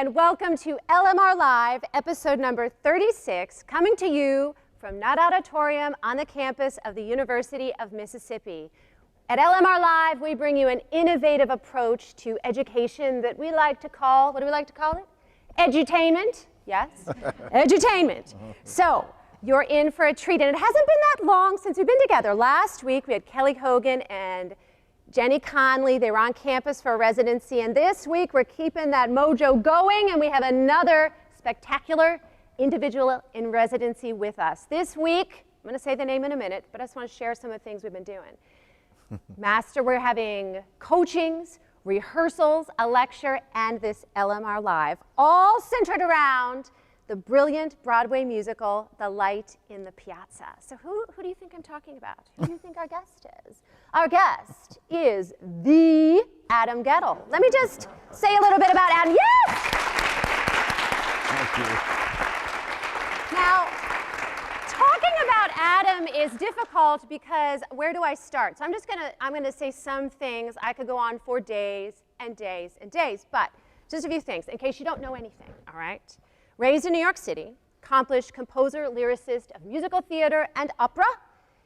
and welcome to LMR Live, episode number 36, coming to you from Nutt Auditorium on the campus of the University of Mississippi. At LMR Live, we bring you an innovative approach to education that we like to call, what do we like to call it? Edutainment, yes, edutainment. So, you're in for a treat, and it hasn't been that long since we've been together. Last week, we had Kelly Hogan and Jenny Conley. They were on campus for a residency, and this week we're keeping that mojo going, and we have another spectacular individual in residency with us. This week, I'm going to say the name in a minute, but I just want to share some of the things we've been doing. Master, we're having coachings, rehearsals, a lecture, and this LMR Live, all centered around the brilliant Broadway musical, The Light in the Piazza. So who do you think I'm talking about? Who do you think our guest is? Our guest is the Adam Guettel. Let me just say a little bit about Adam. Yes! Thank you. Now, talking about Adam is difficult because where do I start? So I'm gonna say some things. I could go on for days and days and days, but just a few things in case you don't know anything, all right? Raised in New York City, accomplished composer, lyricist of musical theater and opera.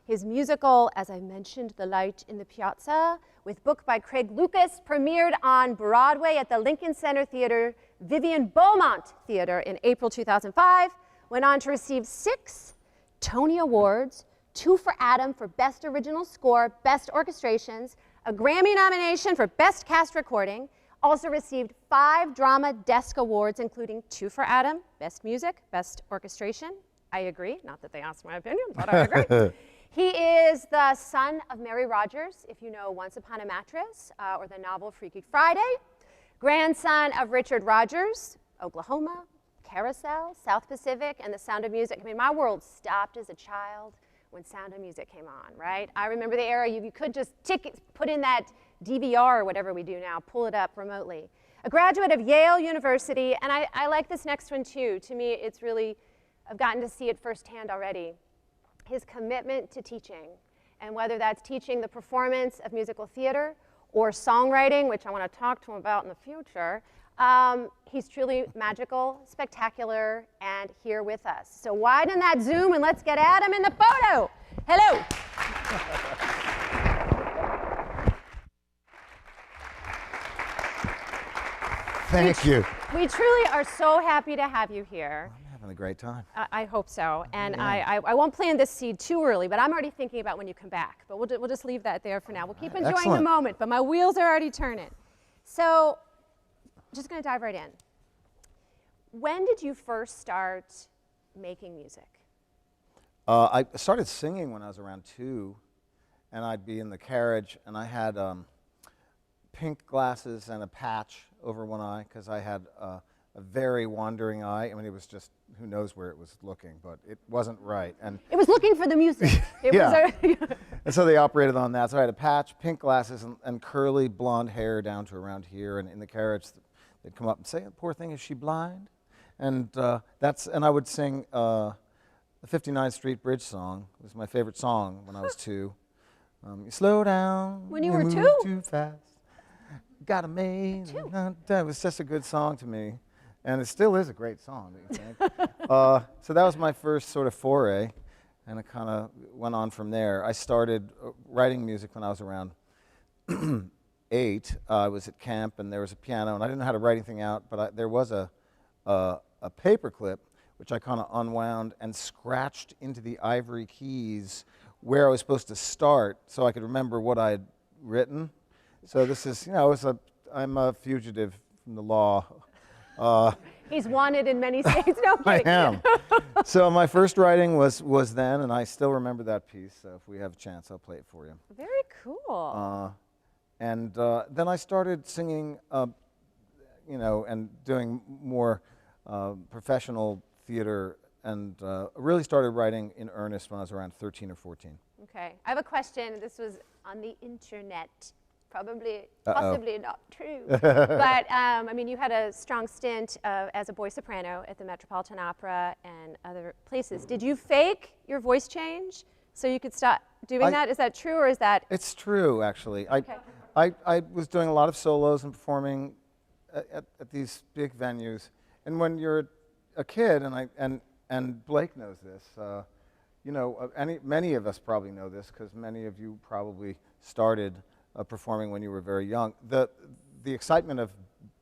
His musical, as I mentioned, The Light in the Piazza, with book by Craig Lucas, premiered on Broadway at the Lincoln Center Theater, Vivian Beaumont Theater in April 2005. Went on to receive 6 Tony Awards, 2 for Adam for Best Original Score, Best Orchestrations, a Grammy nomination for Best Cast Recording. Also received 5 Drama Desk Awards, including 2 for Adam, Best Music, Best Orchestration. I agree, not that they asked my opinion, but I agree. He is the son of Mary Rogers, if you know Once Upon a Mattress, or the novel Freaky Friday. Grandson of Richard Rogers, Oklahoma, Carousel, South Pacific, and The Sound of Music. I mean, my world stopped as a child when Sound of Music came on, right? I remember the era you could just put in that DVR or whatever we do now, pull it up remotely. A graduate of Yale University, and I like this next one too. To me, it's really, I've gotten to see it firsthand already. His commitment to teaching, and whether that's teaching the performance of musical theater or songwriting, which I want to talk to him about in the future, he's truly magical, spectacular, and here with us. So widen that zoom and let's get Adam in the photo. Hello. Thank you. We truly are so happy to have you here. I'm having a great time. I hope so. And yeah. I won't plant this seed too early, but I'm already thinking about when you come back. But we'll just leave that there for now. We'll keep enjoying Excellent. the moment, but my wheels are already turning. So, just going to dive right in. When did you first start making music? I started singing when I was around 2, and I'd be in the carriage, and I had pink glasses and a patch over one eye because I had a very wandering eye. I mean, it was just, who knows where it was looking, but it wasn't right. And it was looking for the music. Yeah. And so they operated on that. So I had a patch, pink glasses, and curly blonde hair down to around here. And in the carriage, they'd come up and say, "Poor thing, is she blind?" And and I would sing the 59th Street Bridge song. It was my favorite song when I was 2. You slow down. When you were move 2? Too fast. Got a maid. It was just a good song to me, and it still is a great song, don't you think? So that was my first sort of foray, and it kind of went on from there. I started writing music when I was around 8. I was at camp, and there was a piano, and I didn't know how to write anything out, but there was a paper clip, which I kind of unwound and scratched into the ivory keys where I was supposed to start so I could remember what I had written. So this is, I'm a fugitive from the law. He's wanted in many states. No kidding. I am. So my first writing was then, and I still remember that piece. So if we have a chance, I'll play it for you. Very cool. And then I started singing, and doing more professional theater, and really started writing in earnest when I was around 13 or 14. Okay. I have a question. This was on the internet. Possibly not true. But, I mean, you had a strong stint as a boy soprano at the Metropolitan Opera and other places. Did you fake your voice change so you could stop doing that? Is that true, or is that? It's true, actually. Okay. I was doing a lot of solos and performing at these big venues, and when you're a kid, and Blake knows this, you know, many of us probably know this because many of you probably started performing when you were very young. The excitement of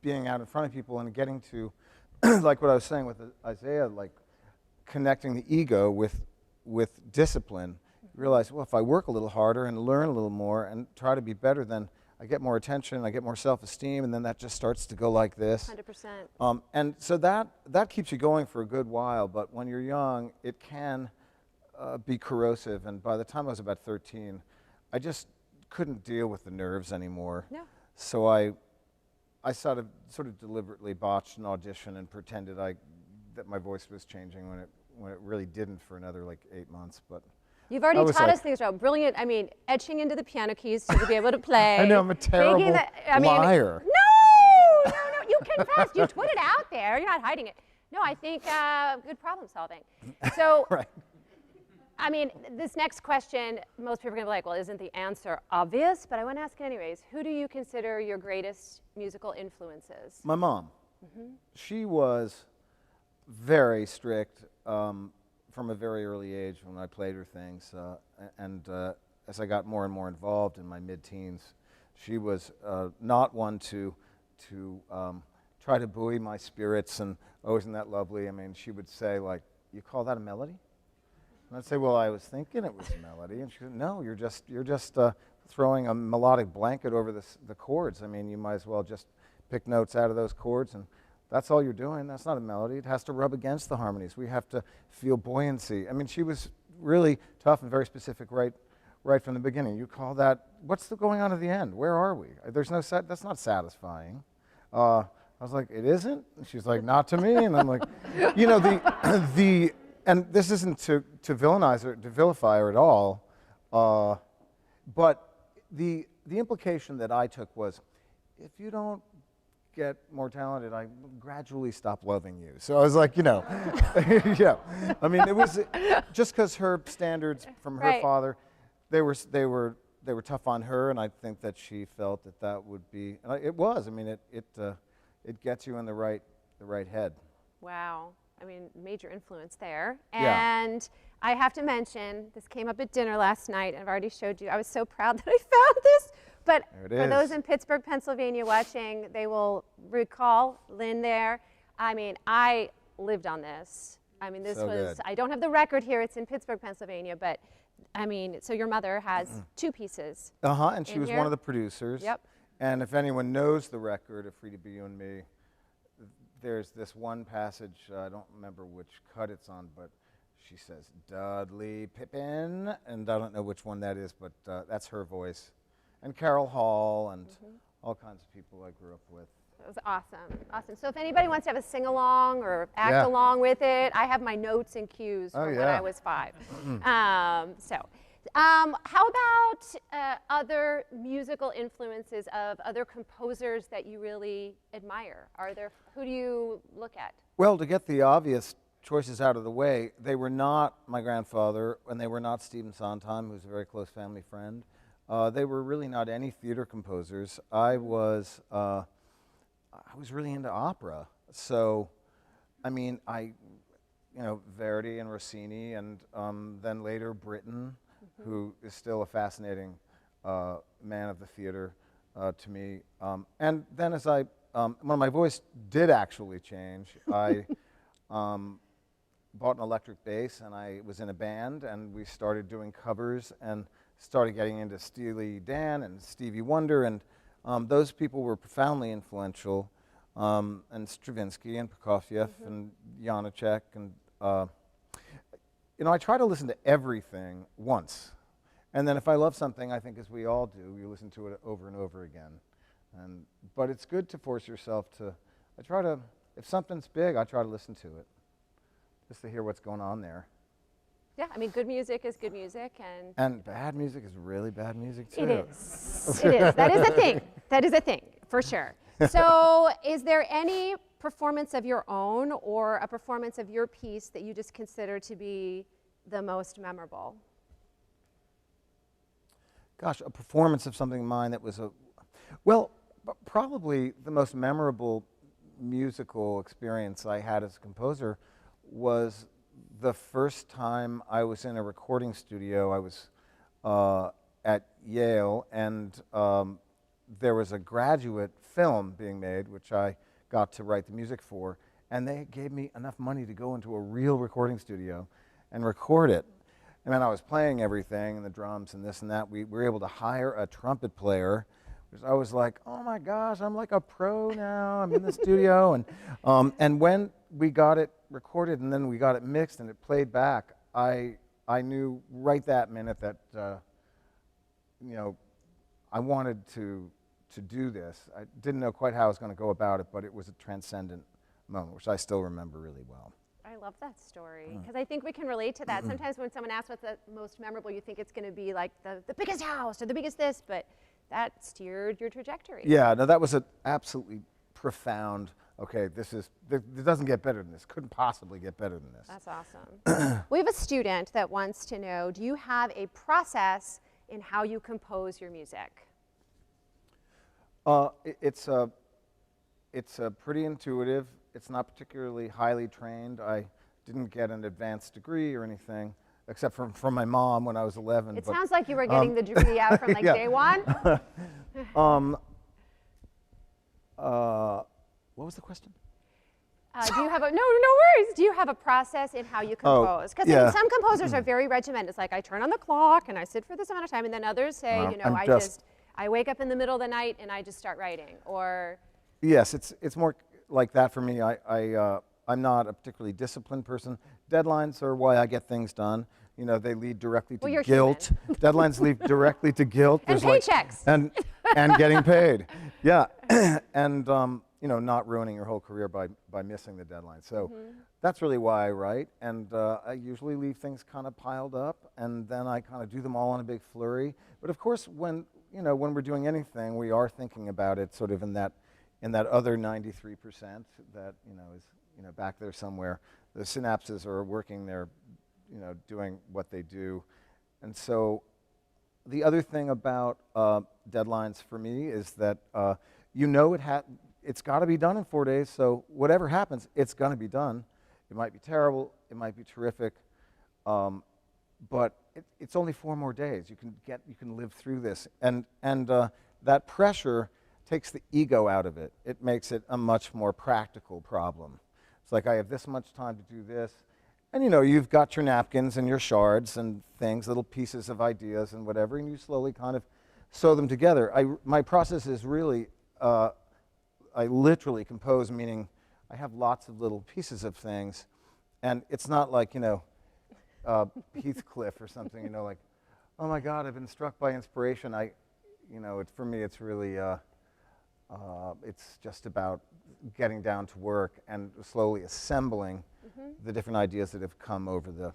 being out in front of people and getting to, like what I was saying with Isaiah, like connecting the ego with discipline. You realize, well, if I work a little harder and learn a little more and try to be better, then I get more attention, I get more self-esteem, and then that just starts to go like this. 100%. And so that keeps you going for a good while, but when you're young, it can be corrosive. And by the time I was about 13, I just couldn't deal with the nerves anymore. No. So I sort of deliberately botched an audition and pretended that my voice was changing when it really didn't for another like 8 months. But you've already taught us things, Joe. Brilliant. I mean, etching into the piano keys to be able to play. I know, I'm a terrible liar. No, you confessed. You put it out there. You're not hiding it. No, I think good problem solving. So, Right. I mean, this next question, most people are going to be like, well, isn't the answer obvious? But I want to ask it anyways. Who do you consider your greatest musical influences? My mom. She was very strict from a very early age when I played her things. And as I got more and more involved in my mid-teens, she was not one to try to buoy my spirits and, oh, isn't that lovely? I mean, she would say, like, you call that a melody? And I'd say, well, I was thinking it was a melody. And she said, no, you're just throwing a melodic blanket over the chords. I mean, you might as well just pick notes out of those chords, and that's all you're doing. That's not a melody. It has to rub against the harmonies. We have to feel buoyancy. I mean, she was really tough and very specific right from the beginning. You call that, what's going on at the end? Where are we? There's no, that's not satisfying. I was like, it isn't? And she's like, not to me. And I'm like, you know, and this isn't to villainize her, to vilify her at all, but the implication that I took was, if you don't get more talented, I gradually stop loving you. So I was like, you know, yeah. I mean, it was just because her standards from her father, they were tough on her, and I think that she felt that would be, and it was. I mean, it gets you in the right head. Wow. I mean, major influence there. Yeah. And I have to mention, this came up at dinner last night, and I've already showed you. I was so proud that I found this. But for those in Pittsburgh, Pennsylvania watching, they will recall Lynn there. I mean, I lived on this. I mean, this was, I don't have the record here. It's in Pittsburgh, Pennsylvania. But, I mean, so your mother has two pieces. And she was one of the producers. Yep. And if anyone knows the record of Free to Be You and Me, there's this one passage, I don't remember which cut it's on, but she says, Dudley Pippin, and I don't know which one that is, but that's her voice. And Carol Hall and all kinds of people I grew up with. It was awesome, awesome. So if anybody wants to have a sing-along or act along with it, I have my notes and cues from when I was 5. How about other musical influences of other composers that you really admire? Who do you look at? Well, to get the obvious choices out of the way, they were not my grandfather, and they were not Stephen Sondheim, who's a very close family friend. They were really not any theater composers. I was really into opera. So, I mean, Verdi and Rossini, and then later Britten, who is still a fascinating man of the theater to me. And then when my voice did actually change, I bought an electric bass, and I was in a band, and we started doing covers and started getting into Steely Dan and Stevie Wonder, and those people were profoundly influential, and Stravinsky and Prokofiev and Janacek, and I try to listen to everything once, and then if I love something, I think as we all do, you listen to it over and over again. But it's good to force yourself to, if something's big, I try to listen to it, just to hear what's going on there. Yeah, I mean, good music is good music, and bad music is really bad music too. It is. It is. That is a thing. That is a thing, for sure. So, is there any performance of your own or a performance of your piece that you just consider to be the most memorable? Gosh, a performance of something of mine that was probably the most memorable musical experience I had as a composer was the first time I was in a recording studio. I was at Yale, and there was a graduate film being made, which I got to write the music for, and they gave me enough money to go into a real recording studio and record it. And then I was playing everything, and the drums and this and that. We were able to hire a trumpet player. I was like, oh my gosh, I'm like a pro now. I'm in the studio. And when we got it recorded and then we got it mixed and it played back, I knew right that minute that I wanted to do this. I didn't know quite how I was going to go about it, but it was a transcendent moment, which I still remember really well. I love that story, because I think we can relate to that. Sometimes when someone asks what's the most memorable, you think it's going to be like the biggest house or the biggest this, but that steered your trajectory. Yeah, no, that was an absolutely profound, okay, it doesn't get better than this. Couldn't possibly get better than this. That's awesome. We have a student that wants to know, do you have a process in how you compose your music? It's pretty intuitive. It's not particularly highly trained. I didn't get an advanced degree or anything, except from my mom when I was 11. It sounds like you were getting the degree out from day one. What was the question? Do you have no worries. Do you have a process in how you compose? Because yeah. some composers are very regimented. It's like I turn on the clock and I sit for this amount of time, and then others say, I wake up in the middle of the night and I just start writing. Or yes, it's more like that for me. I'm not a particularly disciplined person. Deadlines are why I get things done. They lead directly to guilt. Deadlines lead directly to guilt. And paychecks. And getting paid. Yeah, and not ruining your whole career by missing the deadline. So that's really why I write. And I usually leave things kind of piled up, and then I kind of do them all in a big flurry. But of course, when we're doing anything, we are thinking about it sort of in that other 93% that is back there somewhere. The synapses are working there, doing what they do. And so the other thing about deadlines for me is that it's got to be done in 4 days, so whatever happens, it's going to be done. It might be terrible, it might be terrific, but it's only 4 more days. You can live through this, and that pressure takes the ego out of it. It makes it a much more practical problem. It's like, I have this much time to do this, and you've got your napkins and your shards and things, little pieces of ideas and whatever, and you slowly kind of sew them together. My process is really, I literally compose, meaning I have lots of little pieces of things, and it's not like, Heathcliff or something, like, oh my God, I've been struck by inspiration. For me, it's really, it's just about getting down to work and slowly assembling the different ideas that have come over the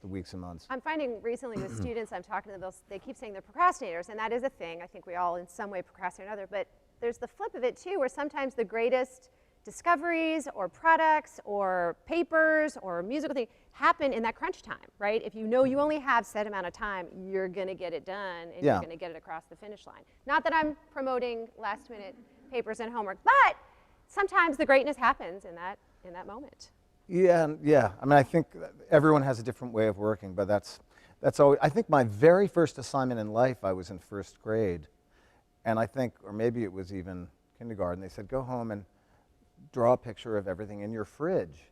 weeks and months. I'm finding recently with students I'm talking to them, they keep saying they're procrastinators, and that is a thing. I think we all in some way procrastinate another, but there's the flip of it too, where sometimes the greatest discoveries or products or papers or musical things happen in that crunch time, right? If you only have set amount of time, you're going to get it done, and you're going to get it across the finish line. Not that I'm promoting last minute papers and homework, but sometimes the greatness happens in that moment. Yeah. I mean, I think everyone has a different way of working, but that's always. I think my very first assignment in life, I was in first grade, and I think, or maybe it was even kindergarten. They said, go home and draw a picture of everything in your fridge.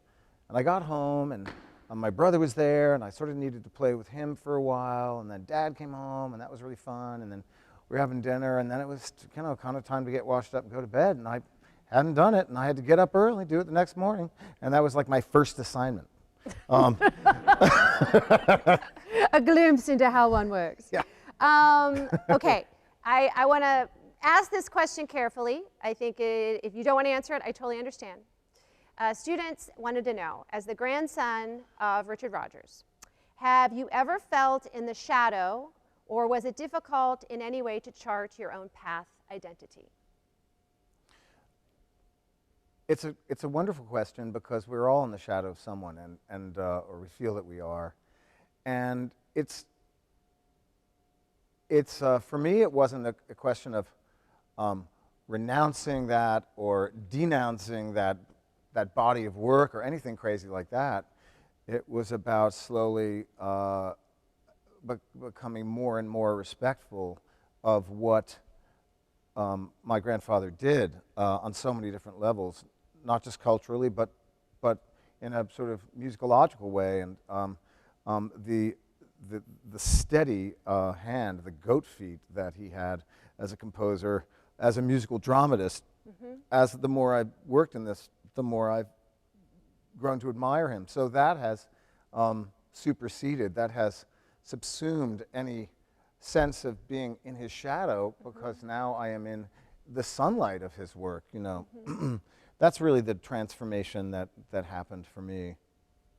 And I got home, and my brother was there, and I sort of needed to play with him for a while, and then Dad came home, and that was really fun, and then we were having dinner, and then it was kind of time to get washed up and go to bed, and I hadn't done it, and I had to get up early, do it the next morning, and that was like my first assignment. A glimpse into how one works. Yeah. Okay, I want to ask this question carefully. I think if you don't want to answer it, I totally understand. Students wanted to know, as the grandson of Richard Rodgers, have you ever felt in the shadow, or was it difficult in any way to chart your own path identity? It's a wonderful question, because we're all in the shadow of someone, or we feel that we are, and it's for me, it wasn't a question of renouncing that or denouncing that body of work or anything crazy like that. It was about slowly becoming more and more respectful of what my grandfather did on so many different levels, not just culturally, but in a sort of musicological way. And the steady hand, the goat feet that he had as a composer, as a musical dramatist. As the more I've worked in this, the more I've grown to admire him. So that has superseded, that has subsumed any sense of being in his shadow, because now I am in the sunlight of his work, you know. That's really the transformation that happened for me.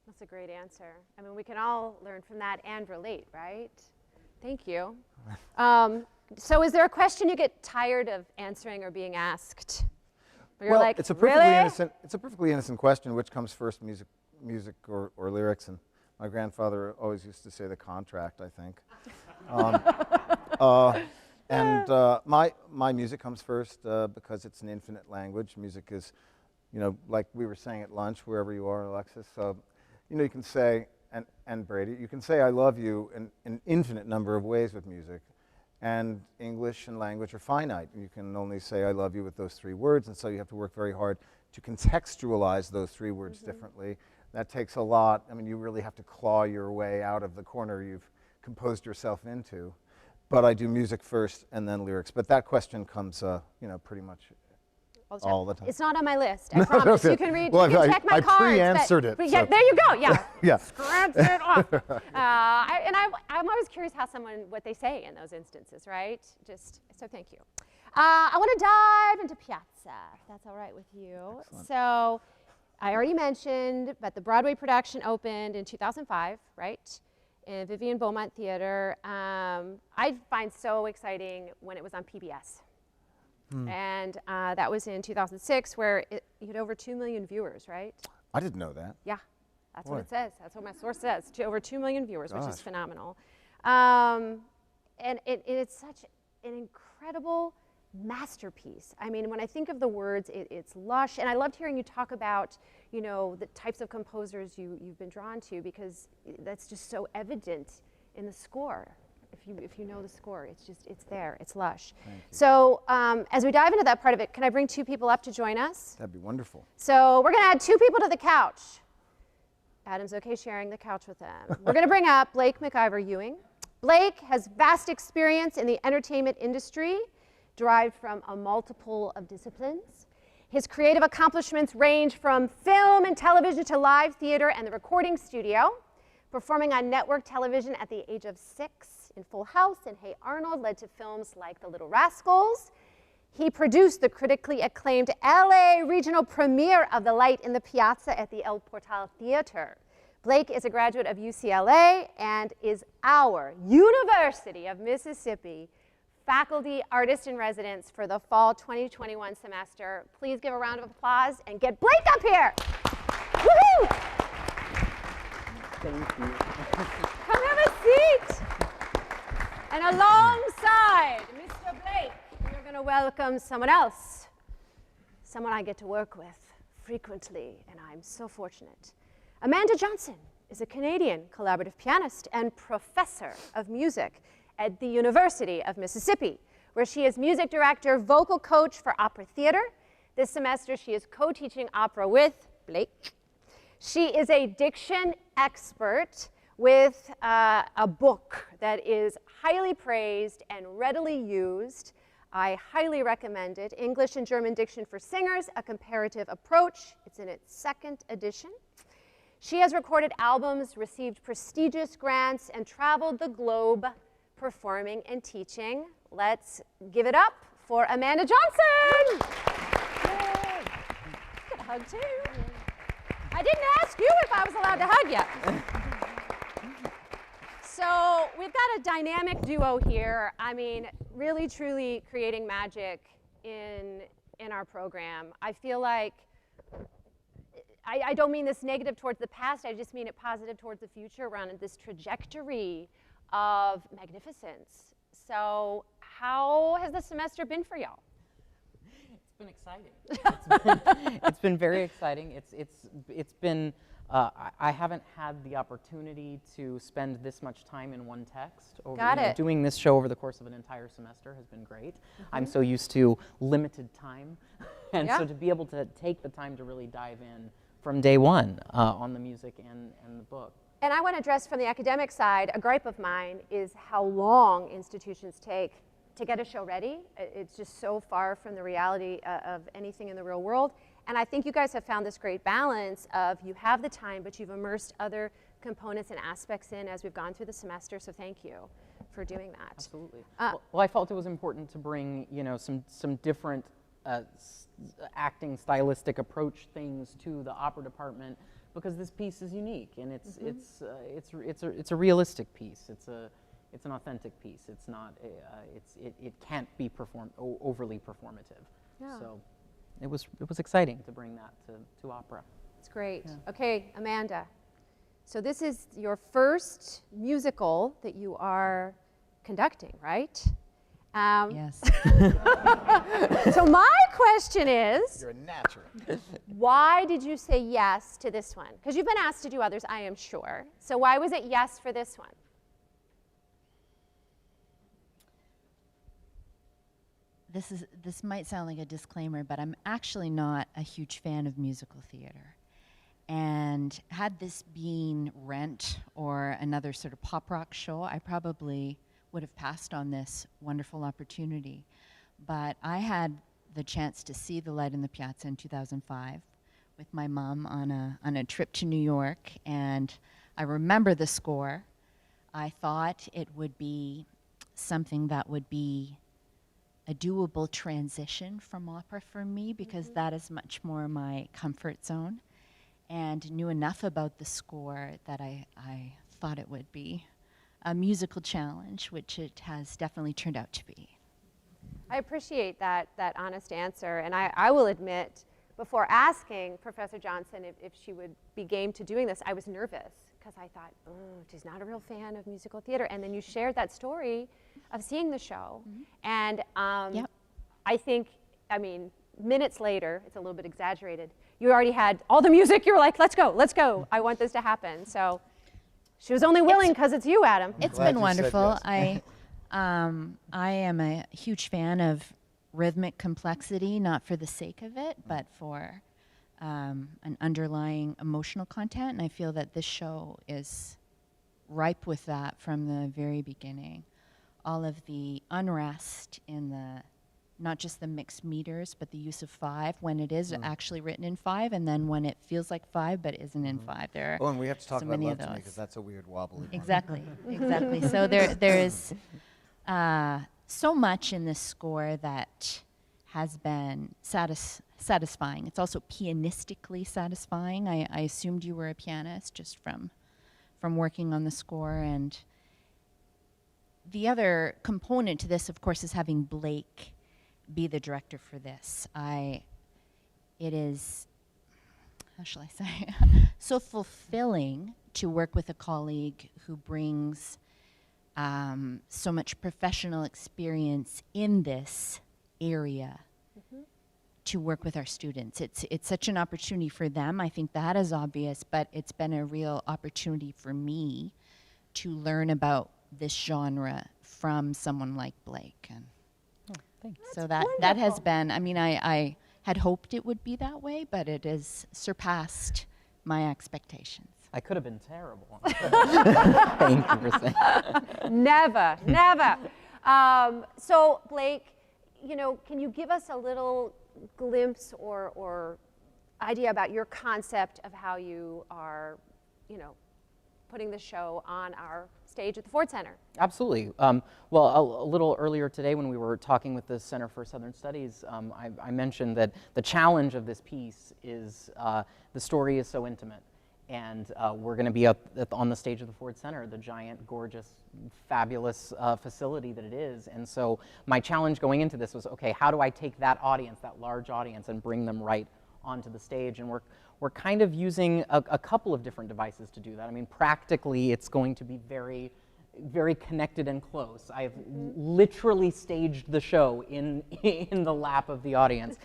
That's a great answer. I mean, we can all learn from that and relate, right? Thank you. So is there a question you get tired of answering or being asked? Where you're like, it's a perfectly really? innocent question, which comes first, music or lyrics, and my grandfather always used to say the contract, I think. My music comes first because it's an infinite language. Music is, you know, like we were saying at lunch, wherever you are, Alexis, you know, you can say, and Brady, you can say I love you in an infinite number of ways with music. And English and language are finite. You can only say I love you with those 3 words, and so you have to work very hard to contextualize those 3 words differently. That takes a lot. I mean, you really have to claw your way out of the corner you've composed yourself into. But I do music first and then lyrics. But that question comes, you know, pretty much all the time. It's not on my list, I promise. You can read, well, you can check my cards. I pre-answered it. Yeah, there you go, yeah. Yeah. Scratch it off. I'm always curious what they say in those instances, right? So thank you. I want to dive into Piazza, if that's all right with you. Excellent. So I already mentioned, but the Broadway production opened in 2005, right? In Vivian Beaumont Theater. I find so exciting when it was on PBS. And that was in 2006, where it had over 2 million viewers, right? I didn't know that. Yeah, that's what it says. That's what my source says. Over 2 million viewers, which is phenomenal. And it's such an incredible masterpiece. I mean, when I think of the words, it's lush. And I loved hearing you talk about, you know, the types of composers you've been drawn to, because that's just so evident in the score. If you know the score, it's there, it's lush. So as we dive into that part of it, can I bring 2 people up to join us? That'd be wonderful. So we're gonna add 2 people to the couch. Adam's okay sharing the couch with them. We're gonna bring up Blake McIver-Ewing. Blake has vast experience in the entertainment industry, derived from a multiple of disciplines. His creative accomplishments range from film and television to live theater and the recording studio. Performing on network television at the age of 6 in Full House and Hey Arnold led to films like The Little Rascals. He produced the critically acclaimed LA regional premiere of The Light in the Piazza at the El Portal Theater. Blake is a graduate of UCLA and is our University of Mississippi faculty artist in residence for the fall 2021 semester. Please give a round of applause and get Blake up here. Woohoo! Thank you. Come have a seat. And alongside Mr. Blake, we're going to welcome someone else, someone I get to work with frequently, and I'm so fortunate. Amanda Johnson is a Canadian collaborative pianist and professor of music at the University of Mississippi, where she is music director, vocal coach for opera theater. This semester, she is co-teaching opera with Blake. She is a diction expert with a book that is highly praised and readily used. I highly recommend it, English and German Diction for Singers, A Comparative Approach. It's in its 2nd edition. She has recorded albums, received prestigious grants, and traveled the globe performing and teaching. Let's give it up for Amanda Johnson. Yay. Get a hug too. I didn't ask you if I was allowed to hug you. So we've got a dynamic duo here. I mean, really, truly creating magic in our program. I feel like, I don't mean this negative towards the past, I just mean it positive towards the future. We're on this trajectory of magnificence. So how has the semester been for y'all? been exciting. It's been very exciting. It's been. I haven't had the opportunity to spend this much time in one text. Doing this show over the course of an entire semester has been great. I'm so used to limited time, and so to be able to take the time to really dive in from day one on the music and the book. And I want to address from the academic side, a gripe of mine is how long institutions take to get a show ready. It's just so far from the reality of anything in the real world. And I think you guys have found this great balance of you have the time, but you've immersed other components and aspects in as we've gone through the semester, so thank you for doing that. Absolutely. Well, I felt it was important to bring, some different acting stylistic approach things to the opera department, because this piece is unique, and it's a realistic piece. It's an authentic piece. It's not it can't be overly performative. Yeah. So it was exciting to bring that to opera. It's great. Yeah. Okay, Amanda. So this is your first musical that you are conducting, right? Yes. So my question is, you're a natural. Why did you say yes to this one? Because you've been asked to do others, I am sure. So why was it yes for this one? This might sound like a disclaimer, but I'm actually not a huge fan of musical theater. And had this been Rent or another sort of pop rock show, I probably would have passed on this wonderful opportunity. But I had the chance to see The Light in the Piazza in 2005 with my mom on a trip to New York, and I remember the score. I thought it would be something that would be a doable transition from opera for me, because that is much more my comfort zone, and knew enough about the score that I thought it would be a musical challenge, which it has definitely turned out to be. I appreciate that honest answer, and I will admit, before asking Professor Johnson if she would be game to doing this, I was nervous, because I thought, oh, she's not a real fan of musical theater. And then you shared that story of seeing the show, and I think, minutes later, it's a little bit exaggerated, you already had all the music. You were like, let's go, I want this to happen. So she was only willing because it's you, Adam. It's been wonderful. Yes. I am a huge fan of rhythmic complexity, not for the sake of it, but for an underlying emotional content. And I feel that this show is ripe with that from the very beginning. All of the unrest in not just the mixed meters, but the use of 5 when it is actually written in 5, and then when it feels like 5 but isn't in 5. There are and we have to talk about many Love of to Me, those. because that's a weird wobbly Exactly. So there is so much in this score that has been satisfying. It's also pianistically satisfying. I assumed you were a pianist just from working on the score. And the other component to this, of course, is having Blake be the director for this. It is, how shall I say, so fulfilling to work with a colleague who brings so much professional experience in this area to work with our students. It's such an opportunity for them. I think that is obvious, but it's been a real opportunity for me to learn about this genre from someone like Blake. And so that has been, I had hoped it would be that way, but it has surpassed my expectations. I could have been terrible. Thank you for saying that. Never. So Blake, can you give us a little glimpse or idea about your concept of how you are, putting the show on our stage at the Ford Center? Absolutely. Well, a little earlier today when we were talking with the Center for Southern Studies, I mentioned that the challenge of this piece is the story is so intimate. And we're going to be up on the stage of the Ford Center, the giant, gorgeous, fabulous facility that it is. And so my challenge going into this was, okay, how do I take that audience, that large audience, and bring them right onto the stage? And we're kind of using a couple of different devices to do that. Practically, it's going to be very very connected and close. I've literally staged the show in the lap of the audience,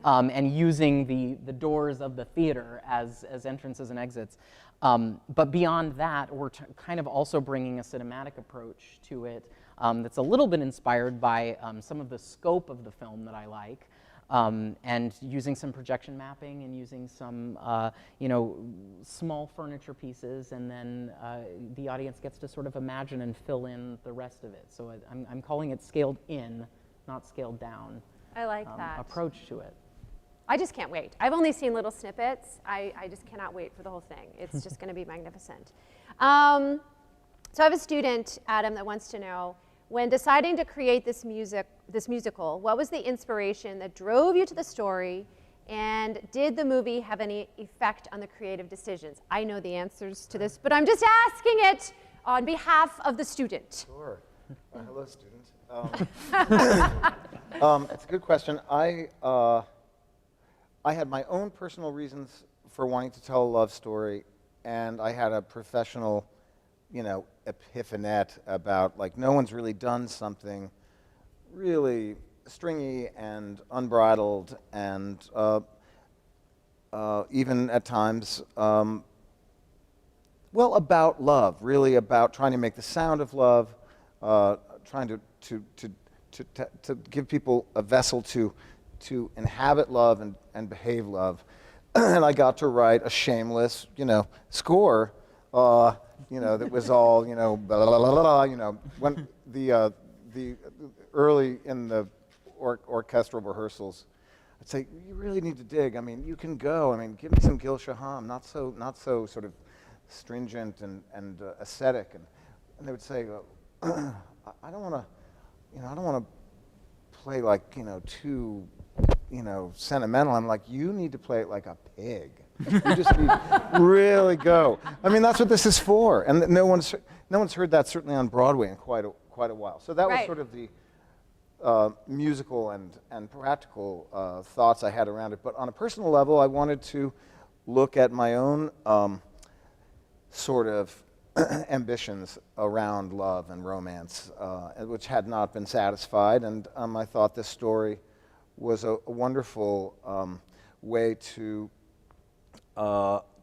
and using the doors of the theater as entrances and exits. But beyond that, we're kind of also bringing a cinematic approach to it that's a little bit inspired by some of the scope of the film that I like. And using some projection mapping and using some, small furniture pieces, and then the audience gets to sort of imagine and fill in the rest of it. So I'm calling it scaled in, not scaled down. I like that approach to it. I just can't wait. I've only seen little snippets. I just cannot wait for the whole thing. It's just going to be magnificent. So I have a student, Adam, that wants to know, when deciding to create this musical, what was the inspiration that drove you to the story, and did the movie have any effect on the creative decisions? I know the answers to this, but I'm just asking it on behalf of the student. Sure. Hello, student. It's a good question. I had my own personal reasons for wanting to tell a love story, and I had a professional, epiphanet about, like, no one's really done something really stringy and unbridled and even at times, about love, really about trying to make the sound of love, trying to give people a vessel to inhabit love and behave love. And I got to write a shameless, score, that was all, blah, blah, blah, blah, when the early in the orchestral rehearsals, I'd say, you really need to dig. I mean, you can go. I mean, give me some Gil Shaham, not so sort of stringent and ascetic. And they would say, I don't want to play like, too, sentimental. I'm like, you need to play it like a pig. You just need to really go. I mean, that's what this is for. And no one's heard that, certainly on Broadway, in quite a while. So that was sort of the musical and practical thoughts I had around it. But on a personal level, I wanted to look at my own sort of ambitions around love and romance, which had not been satisfied. And I thought this story was a wonderful way to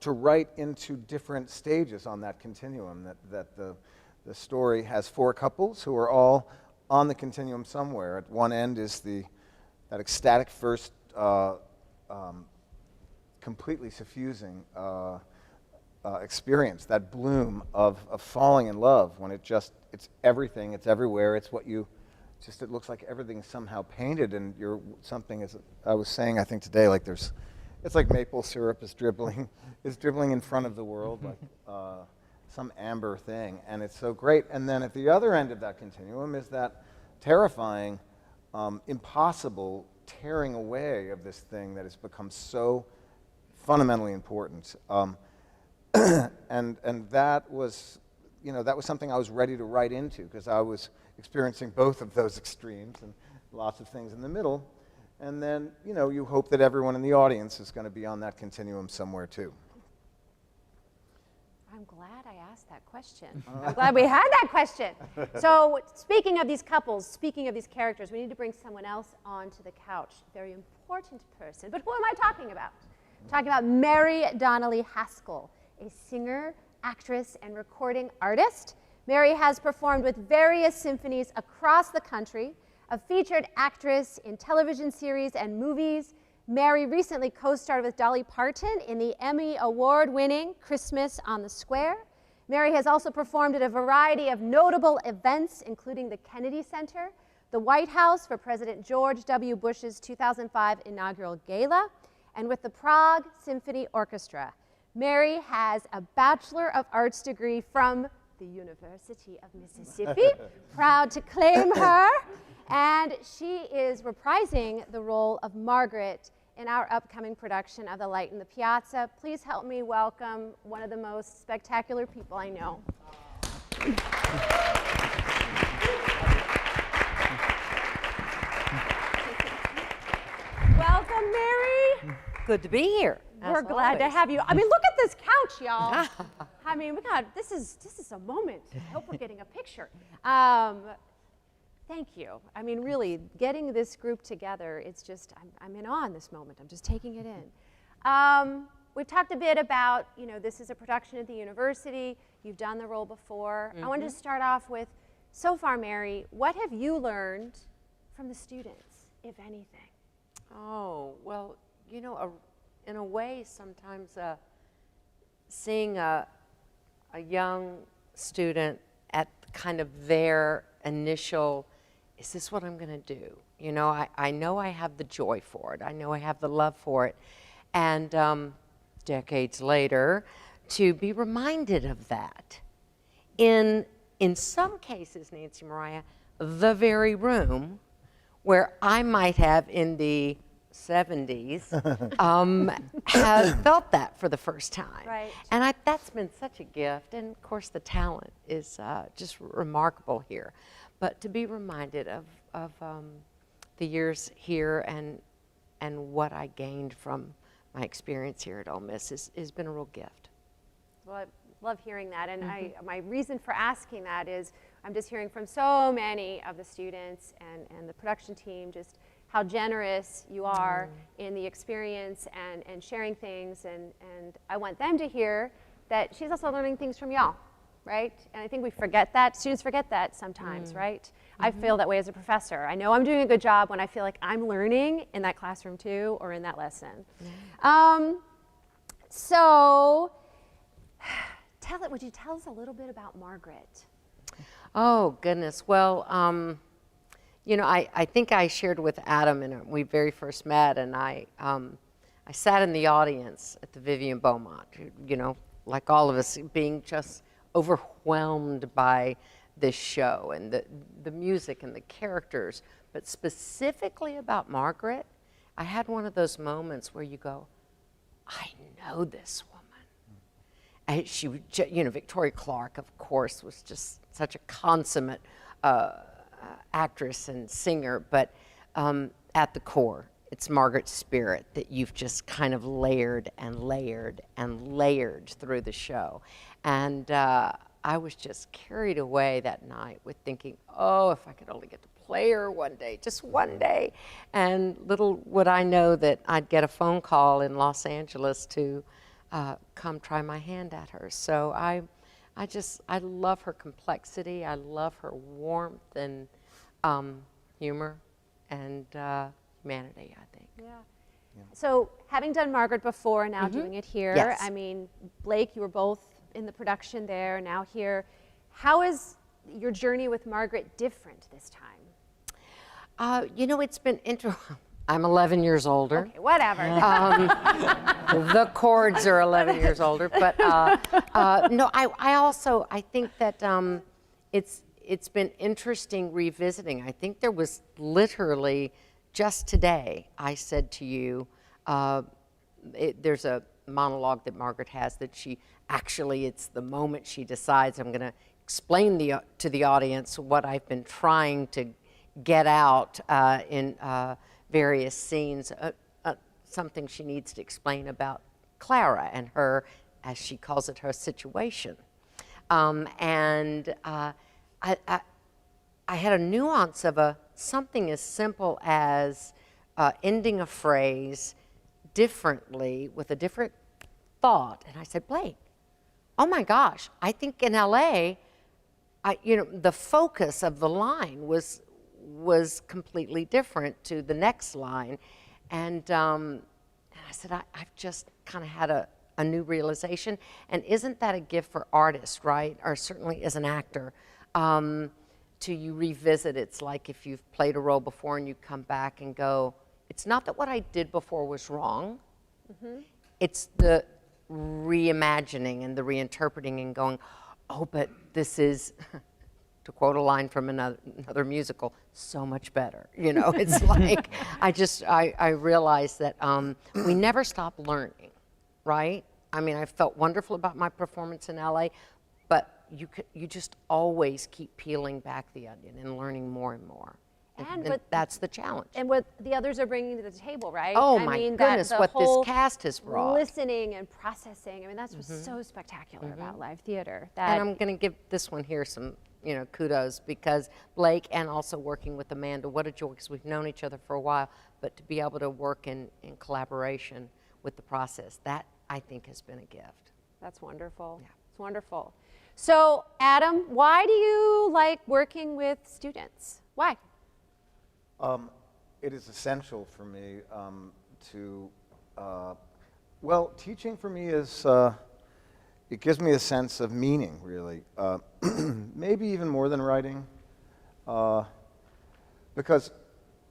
write into different stages on that continuum, that the story has four couples who are all on the continuum somewhere. At one end is that ecstatic first, completely suffusing experience, that bloom of falling in love, when it's everything, it's everywhere, it's what you, it looks like everything's somehow painted, and something, as I was saying, I think today, like it's like maple syrup is dribbling in front of the world, like some amber thing, and it's so great. And then at the other end of that continuum is that terrifying, impossible tearing away of this thing that has become so fundamentally important. And that was something I was ready to write into, because I was experiencing both of those extremes and lots of things in the middle. And then, you hope that everyone in the audience is going to be on that continuum somewhere too. I'm glad I asked that question. I'm glad we had that question. So speaking of these couples, speaking of these characters, we need to bring someone else onto the couch. Very important person. But who am I talking about? I'm talking about Mary Haskell, a singer, actress, and recording artist. Mary has performed with various symphonies across the country, a featured actress in television series and movies. Mary recently co-starred with Dolly Parton in the Emmy Award-winning Christmas on the Square. Mary has also performed at a variety of notable events, including the Kennedy Center, the White House for President George W. Bush's 2005 inaugural gala, and with the Prague Symphony Orchestra. Mary has a Bachelor of Arts degree from the University of Mississippi, proud to claim her, and she is reprising the role of Margaret in our upcoming production of The Light in the Piazza. Please help me welcome one of the most spectacular people I know. Welcome, Mary. Good to be here. We're glad to have you. I mean, look at this couch, y'all. I mean, this is a moment. I hope we're getting a picture. Thank you. I mean, really, getting this group together, it's just, I'm in awe in this moment. I'm just taking it in. We've talked a bit about, this is a production at the university. You've done the role before. I wanted to start off with, so far, Mary, what have you learned from the students, if anything? Oh, well, in a way, sometimes seeing a young student at kind of their initial, is this what I'm going to do? I know I have the joy for it. I know I have the love for it. And decades later, to be reminded of that. In some cases, Nancy Maria, the very room where I might have in the 70s have felt that for the first time. Right. And that's been such a gift. And of course, the talent is just remarkable here. But to be reminded of the years here and what I gained from my experience here at Ole Miss has been a real gift. Well, I love hearing that. And my reason for asking that is I'm just hearing from so many of the students and the production team just how generous you are in the experience and sharing things. And I want them to hear that she's also learning things from y'all, right? And I think we forget that. Students forget that sometimes, right? I feel that way as a professor. I know I'm doing a good job when I feel like I'm learning in that classroom too, or in that lesson. So, would you tell us a little bit about Margaret? Oh, goodness. Well, I think I shared with Adam when we very first met, and I sat in the audience at the Vivian Beaumont, like all of us, being just overwhelmed by this show and the music and the characters. But specifically about Margaret, I had one of those moments where you go, I know this woman. She, Victoria Clark, of course, was just such a consummate actress and singer, but at the core, it's Margaret's spirit that you've just kind of layered and layered and layered through the show. And I was just carried away that night with thinking, oh, if I could only get to play her one day, just one day. And little would I know that I'd get a phone call in Los Angeles to come try my hand at her. So I love her complexity. I love her warmth and humor and humanity, I think. Yeah. So having done Margaret before, now doing it here, Yes. I mean, Blake, you were both in the production there, now here. How is your journey with Margaret different this time? It's been interesting. I'm 11 years older. Okay, whatever. The chords are 11 years older, but no, I think that it's been interesting revisiting. I think there was literally just today I said to you, there's a monologue that Margaret has that it's the moment she decides I'm going to explain to the audience what I've been trying to get out in various scenes, something she needs to explain about Clara and her, as she calls it, her situation. I had a nuance of something as simple as ending a phrase differently with a different thought. And I said, Blake, oh my gosh, I think in LA, the focus of the line was completely different to the next line. And I said, I've just kind of had a new realization. And isn't that a gift for artists, right? Or certainly as an actor, to you revisit. It's like if you've played a role before and you come back and go, it's not that what I did before was wrong. It's the reimagining and the reinterpreting and going, oh, but this is, to quote a line from another musical, so much better. It's like, I realized that we never stop learning, right? I mean, I felt wonderful about my performance in LA, but you just always keep peeling back the onion and learning more and more. And that's the challenge. And what the others are bringing to the table, right? Oh, I my mean, goodness, the what this whole cast has brought. listening and processing. I mean, that's what's so spectacular about live theater. That And I'm going to give this one here some, kudos, because Blake and also working with Amanda, what a joy, because we've known each other for a while, but to be able to work in collaboration with the process, that I think has been a gift. That's wonderful. Yeah. It's wonderful. So, Adam, why do you like working with students? Why? It is essential for me teaching for me is, it gives me a sense of meaning, really. Maybe even more than writing, because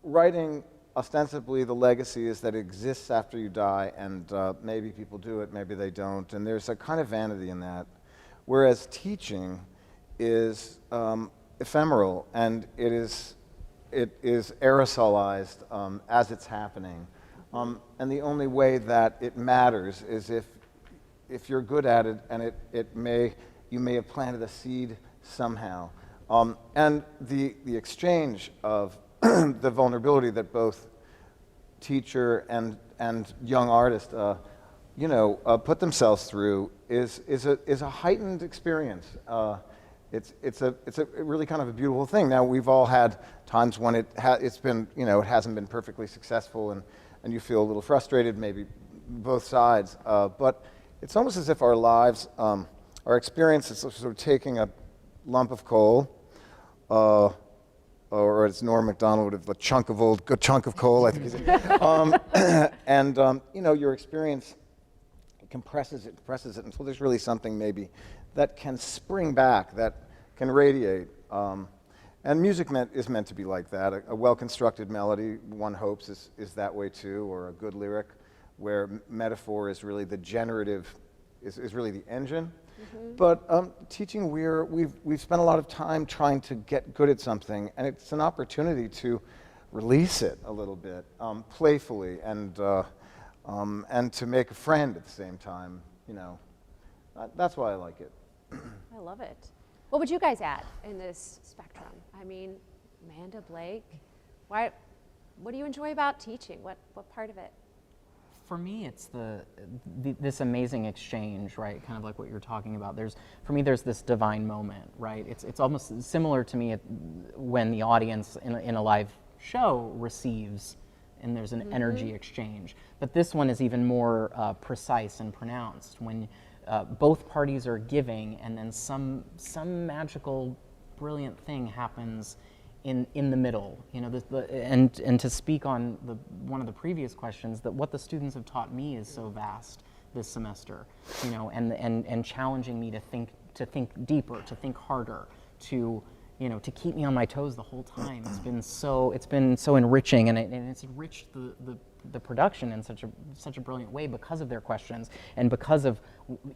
writing, ostensibly, the legacy is that it exists after you die, and maybe people do it, maybe they don't, and there's a kind of vanity in that. Whereas teaching is ephemeral, and it is aerosolized as it's happening. And the only way that it matters is if you're good at it, and you may have planted a seed somehow. And the exchange of the vulnerability that both teacher and young artist put themselves through is a heightened experience. It's a really kind of a beautiful thing. Now, we've all had times when it hasn't been perfectly successful, and you feel a little frustrated, maybe both sides. But it's almost as if our lives, our experience is sort of taking a lump of coal, or as Norm Macdonald would have, a good chunk of coal, I think. Your experience compresses it until there's really something maybe that can spring back, that can radiate. And music is meant to be like that. A well-constructed melody, one hopes, is that way too, or a good lyric where metaphor is really the generative, is really the engine. But teaching, we've spent a lot of time trying to get good at something, and it's an opportunity to release it a little bit, playfully, and to make a friend at the same time. That's why I like it. I love it. What would you guys add in this spectrum? I mean, Amanda, Blake, what do you enjoy about teaching? What part of it? For me, it's this amazing exchange, right? Kind of like what you're talking about. For me, there's this divine moment, right? It's almost similar to me when the audience in a live show receives, and there's an energy exchange. But this one is even more precise and pronounced when both parties are giving, and then some magical, brilliant thing happens in the middle, and to speak on one of the previous questions, that what the students have taught me is so vast this semester, and challenging me to think deeper, to think harder, to keep me on my toes the whole time. It's been so enriching, and it's enriched the production in such a brilliant way because of their questions, and because of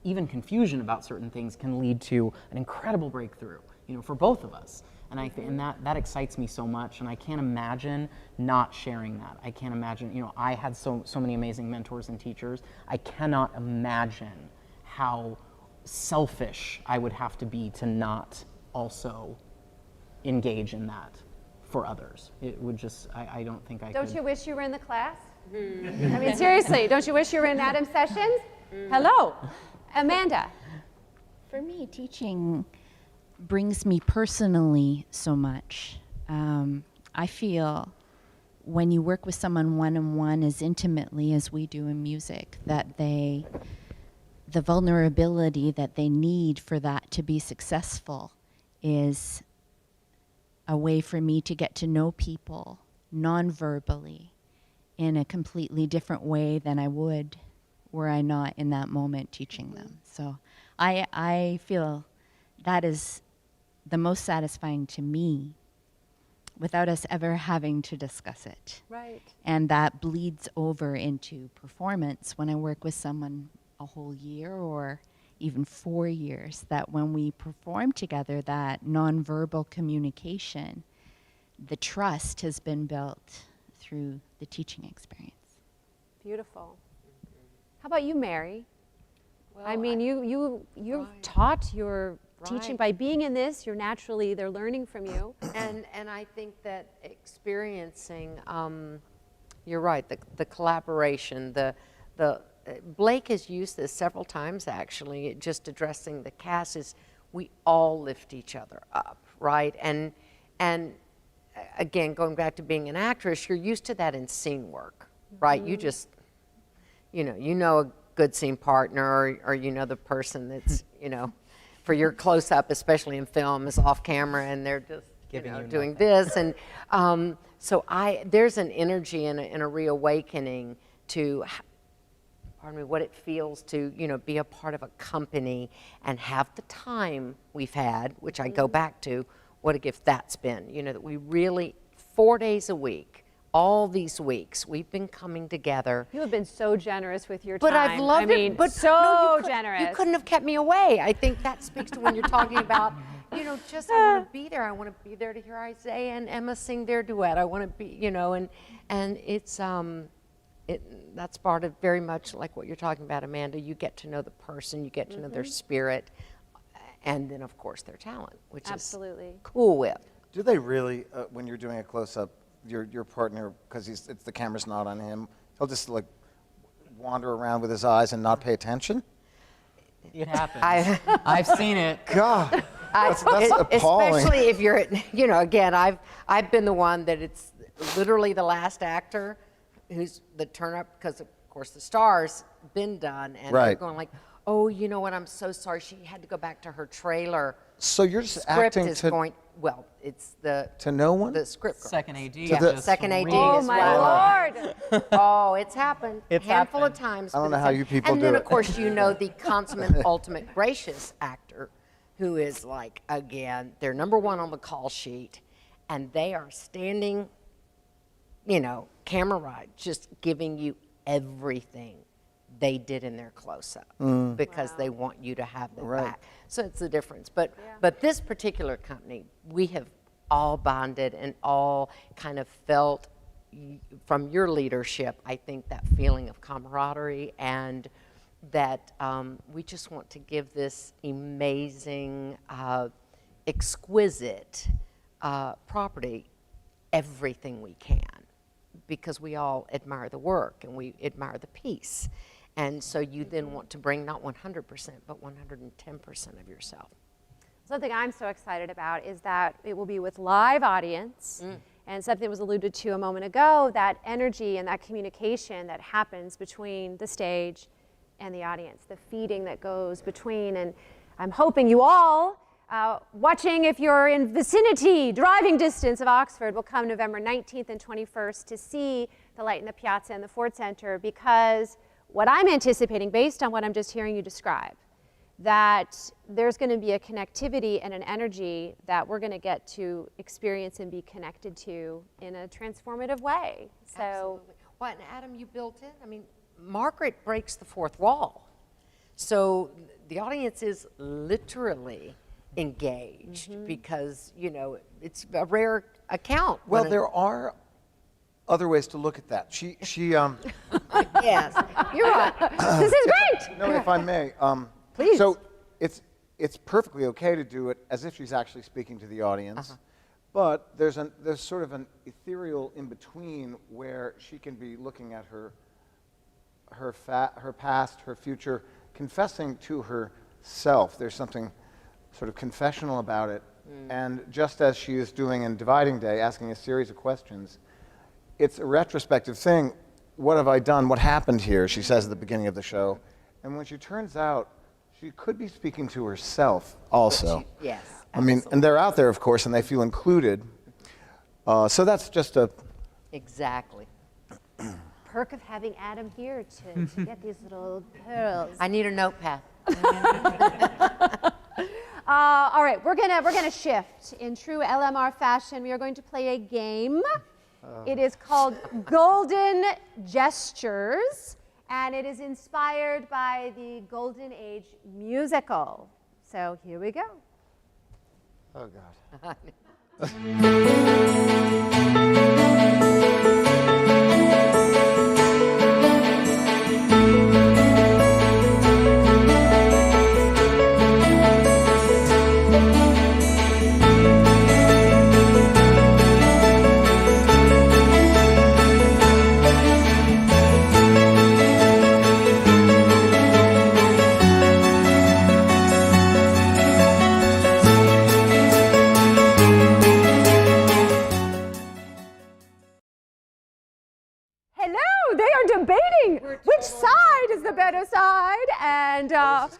even confusion about certain things can lead to an incredible breakthrough, for both of us. And that excites me so much, and I can't imagine not sharing that. I can't imagine, I had so many amazing mentors and teachers. I cannot imagine how selfish I would have to be to not also engage in that for others. It would just, I don't think I could. Don't you wish you were in the class? I mean, seriously, don't you wish you were in Adam's sessions? Hello, Amanda. For me, teaching brings me personally so much. I feel when you work with someone one-on-one as intimately as we do in music, that the vulnerability that they need for that to be successful is a way for me to get to know people non-verbally in a completely different way than I would were I not in that moment teaching them. So I feel that is the most satisfying to me without us ever having to discuss it. Right. And that bleeds over into performance when I work with someone a whole year or even 4 years, that when we perform together, that nonverbal communication, the trust has been built through the teaching experience. Beautiful. How about you, Mary? Well, I mean, you Right. taught your teaching Right. by being in this. You're naturally, they're learning from you. And I think that experiencing, you're right, the collaboration, Blake has used this several times actually, just addressing the cast is we all lift each other up, right? And again, going back to being an actress, you're used to that in scene work, right? You just, you know a good scene partner or you know the person that's, for your close-up, especially in film, is off camera and they're just doing this. And so there's an energy and a reawakening to, pardon me, what it feels to, be a part of a company and have the time we've had, which I go back to, what a gift that's been. That we really, 4 days a week, all these weeks, we've been coming together. You have been so generous with your But time. I've loved I mean, it. But so no, generous. You couldn't have kept me away. I think that speaks to when you're talking about, just I want to be there. I want to be there to hear Isaiah and Emma sing their duet. I want to be, and it's that's part of very much like what you're talking about, Amanda. You get to know the person, you get to know their spirit, and then of course their talent, which Absolutely. is cool with. Do they really, when you're doing a close-up, your partner, because the camera's not on him, he'll just like wander around with his eyes and not pay attention? It happens. I've seen it. God, that's appalling. Especially if you're, again, I've been the one that it's literally the last actor who's the turn up, because of course the star's been done, and they're going like, oh, you know what, I'm so sorry, she had to go back to her trailer. So you're just Script acting is to going, well, it's to no one? the script girl. Second AD. Yeah, just second AD really- Oh as my well. Lord. Oh, it's happened. It's Handful of happened. times. I don't but know it's how happened. you people and do then, it. of course, the consummate, ultimate gracious actor who is like, again, they're number one on the call sheet, and they are standing, camera ride, just giving you everything they did in their close-up because they want you to have them back. So it's the difference. But this particular company, we have all bonded and all kind of felt from your leadership, I think, that feeling of camaraderie, and that we just want to give this amazing, exquisite property everything we can, because we all admire the work and we admire the piece. And so you then want to bring not 100%, but 110% of yourself. Something I'm so excited about is that it will be with live audience, and something was alluded to a moment ago, that energy and that communication that happens between the stage and the audience, the feeding that goes between. And I'm hoping you all, watching, if you're in vicinity, driving distance of Oxford, will come November 19th and 21st to see the light in the Piazza and the Ford Center, because what I'm anticipating, based on what I'm just hearing you describe, that there's going to be a connectivity and an energy that we're going to get to experience and be connected to in a transformative way. So, Absolutely. Well, and Adam, you built in, I mean, Margaret breaks the fourth wall. So the audience is literally engaged because, it's a rare account. Well, there are other ways to look at that. She Yes, you're right. this is great! No, if I may. Please. So it's perfectly okay to do it as if she's actually speaking to the audience, but there's sort of an ethereal in between where she can be looking at her past, her future, confessing to herself. There's something sort of confessional about it, and just as she is doing in Dividing Day, asking a series of questions, it's a retrospective thing. What have I done? What happened here? She says at the beginning of the show. And when she turns out, she could be speaking to herself also. Yes. I mean, and they're out there, of course, and they feel included. So that's just a... Exactly. Perk of having Adam here to get these little pearls. I need a notepad. All right, we're gonna shift in true LMR fashion. We are going to play a game. It is called Golden Gestures, and it is inspired by the Golden Age musical. So here we go. Oh, God. Hello, they are debating which side is the better side, and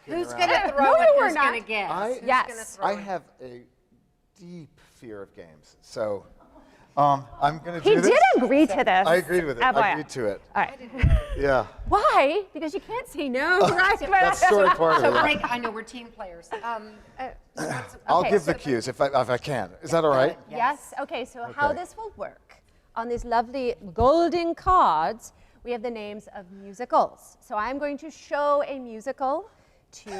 Who's going to throw no, it? you were Who's not. going to guess? Who's Yes. gonna throw I it? have a deep fear of games, so I'm going to he do this. did agree to this. I agreed with it. I FYI. agreed to it. All right. Yeah. Why? Because you can't say no, right? That's sort of part So of it. break. I know we're team players. I'll Okay, give so- the cues if I can. Is that all right? Yes. Okay, so how Okay. this will work, on these lovely golden cards, we have the names of musicals. So I'm going to show a musical to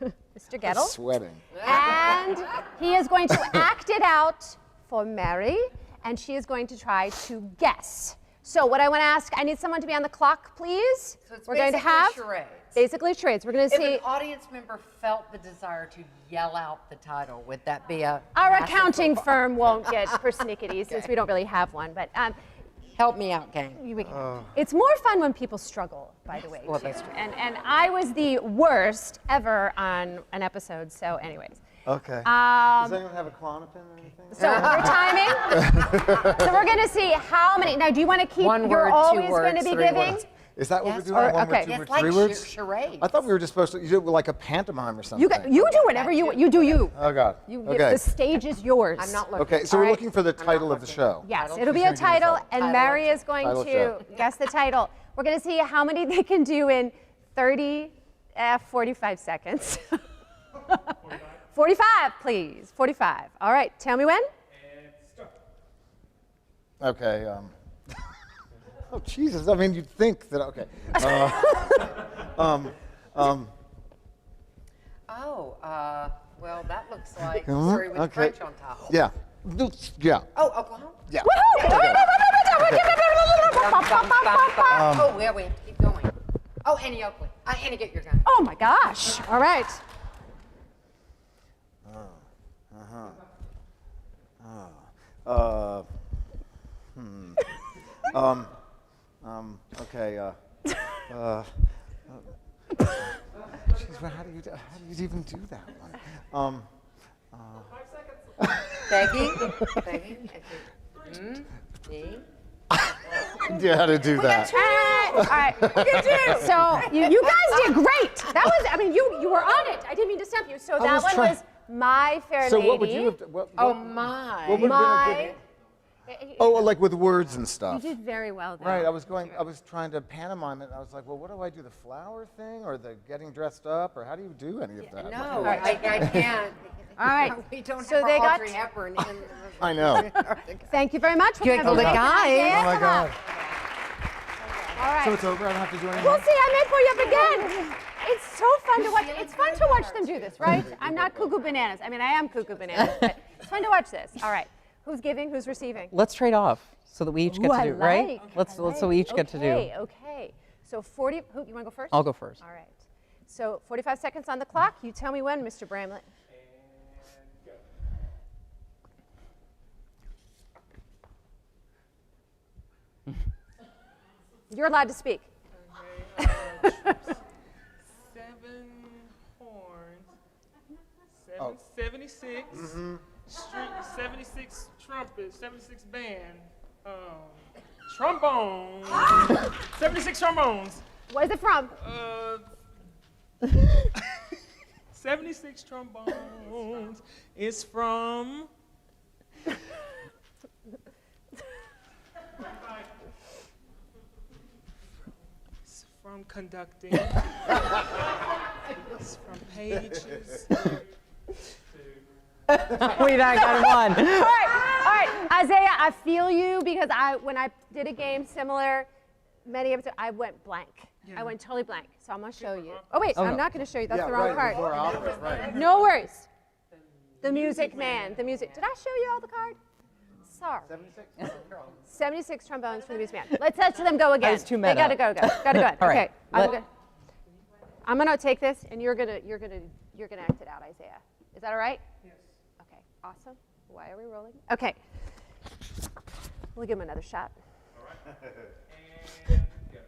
Mr. I'm Guettel, sweating. and he is going to act it out for Mary, and she is going to try to guess. So what I want to ask, I need someone to be on the clock, please. So it's We're going to basically have charades. basically charades. We're going to If see. an audience member felt the desire to yell out the title, would that be a Our massive accounting faux pas? firm won't get persnickety since we don't really have one, but Help me out, gang. it's more fun when people struggle, by the way. Well, too. that's true. And I was the worst ever on an episode, so anyways. Okay. Does anyone have a Klonopin or anything? So we're timing. So we're going to see how many. Now, do you want to keep? One You're word, two always going to words, be three giving. words. Is that what Yes, we're doing? or- One okay. word, two It's words, like three words? charades. I thought we were just supposed to. You do it like a pantomime or something. You do whatever you do. You. Oh God. Okay. The stage is yours. I'm not looking. Okay. So All we're right. looking for the title of the show. Yes, Title. it'll be She's a gonna give me the title, title. and Title Mary of is going Title of to show. guess the title. We're going to see how many they can do in 45 seconds. 45, please. 45. All right. Tell me when. Okay. Oh Jesus! I mean, you'd think that. Okay. Well, that looks like Mhm, sorry with okay. French on top. Yeah. Yeah. Oh, Oklahoma. Yeah. Oh, yeah, we have to keep going. Oh, Annie Oakley. Annie, get your gun. Oh my gosh. All right. Okay. Jeez, well, how do you even do that one? Peggy. Me. Yeah, how to do that? All right. So you guys did great. That was. I mean, you were on it. I didn't mean to stump you. So that was one trying- was My Fair So Lady. what would you have? Oh, my. What would have been a good? My. Oh, like with words and You stuff. did very well there. Right, I was trying to pantomime it, and I was like, well, what do I do, the flower thing, or the getting dressed up, or how do you do any of that? No, I can't. All right. We don't So have they our got- Audrey Hepburn in. I know. Thank you very much. Good We'll have guy. a Oh my come God. on. All right. So it's over, I don't have to do anything? We'll see. I made for you up again. It's so fun to watch. It's fun to watch them do this, right? I'm not cuckoo bananas. I mean, I am cuckoo bananas, but it's fun to watch this. All right. Who's giving? Who's receiving? Let's trade off so that we each get Ooh, to I do, right? like, So we each get to do. Okay. So 40. Who? You want to go first? I'll go first. All right. So 45 seconds on the clock. You tell me when, Mr. Bramlett. You're allowed to speak. Okay, 7 horns, 76, string, 76 trumpets, 76 band, trombones, 76 trombones, Where's it from? 76 trombones is from. It's from conducting. It's from pages. We not got one. All right, Isaiah, I feel you because when I did a game similar, many episodes, I went blank. I went totally blank. So I'm gonna show you. Oh wait, I'm not gonna show you. That's Yeah, the wrong right, card. before opera, right. No worries. The Music Man. The music. Did I show you all the card? Sorry. 76 trombones for the Music Man. Let's let them go again. was too They meta. gotta go. Gotta go. All right, Okay. I'm gonna take this, and you're gonna act it out, Isaiah. Is that all right? Yes. Okay, awesome. Why are we rolling? Okay. We'll give him another shot. And go.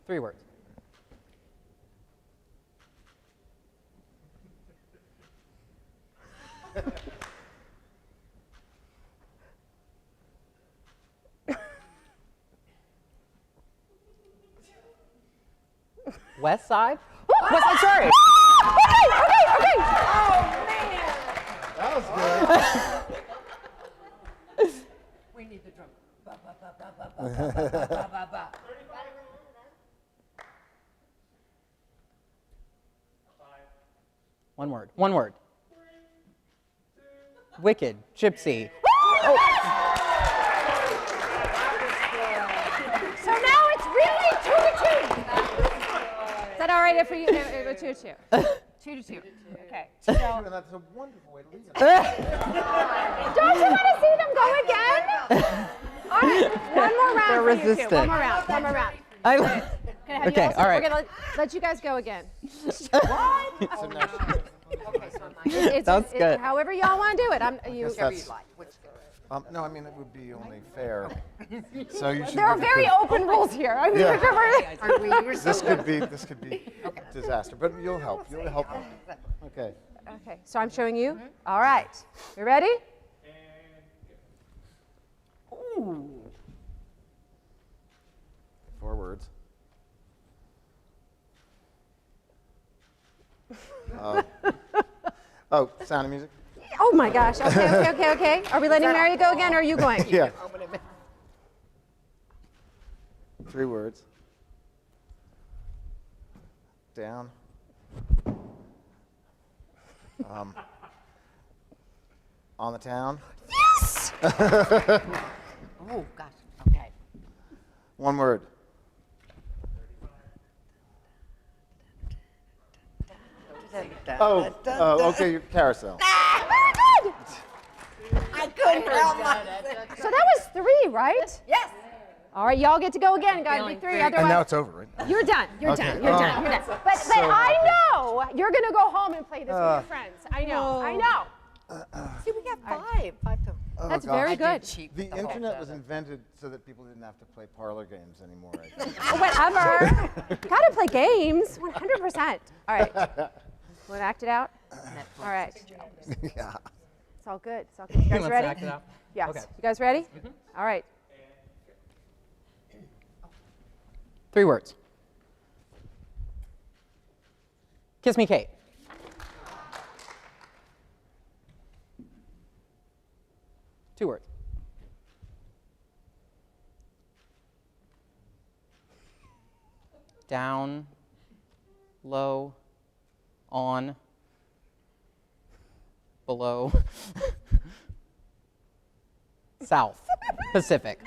3 words. West Side? West Side Story! Okay. That was good. We need the drum. One word. Wicked, Gypsy. So now it's really 2-2. Is that all right for you? 2-2. 2-2. Okay. So, And that's a wonderful way to leave it. don't you want to see them go again? All right. One more round They're for you two. resistant. One more round. Can I have you Okay, also- all right. We're going to let you guys go again. So now That's good. However y'all want to do it. that's- no, I mean, it would be only fair. So you should. There are very open rules here. I mean, Yeah. This This could be disaster, but you'll help. You'll help me. Okay. Okay, so I'm showing you. All right. You ready? Ooh. 4 words. Sound of music? Oh my gosh. Okay. Are we letting Mary go again or are you going? Yeah. 3 words. Down. On the town. Yes! Oh, gosh. Okay. 1 word. Okay, carousel. Very good. I couldn't help myself. So that was 3, right? Yes. All right, y'all get to go again. Got to be 3, And now otherwise it's over, right? you're done. You're Okay. done. You're done. You're done. But So I happy. know you're gonna go home and play this with your friends. I know. See, we got 5. 5 to. That's gosh. very good. The internet was invented so that people didn't have to play parlor games anymore. I think. Whatever. Gotta play games. 100%. All right. Want to act it out? All right. Yeah. It's all good. It's all good. You guys Let's ready? act it out. Yes. Okay. You guys ready? All right. 3 words. Kiss me, Kate. 2 words. Down, low, on, below, south, Pacific.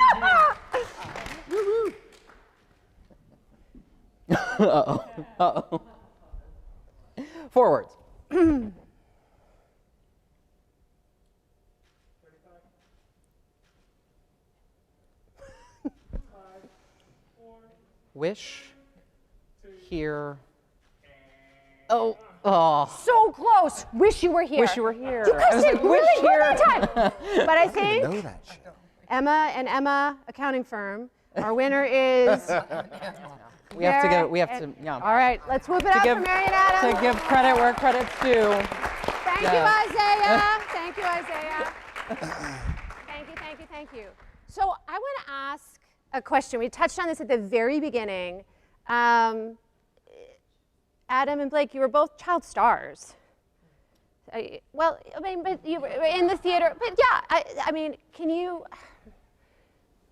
Uh-oh. Uh-oh. 4 words. Wish, hear. Oh. So close. Wish you were here. Wish you were here. You I guys was did like, wish really here. well that time. But I think Know that shit. Emma accounting firm. Our winner is. We have to give. We have to. Yeah. All right, let's whoop it up give- for Mary and Adam. To give credit where credit's due. Thank you, Isaiah. Thank you, Isaiah. Thank you. So I want to ask a question. We touched on this at the very beginning. Adam and Blake, you were both child stars. But you were in the theater. But yeah, I mean,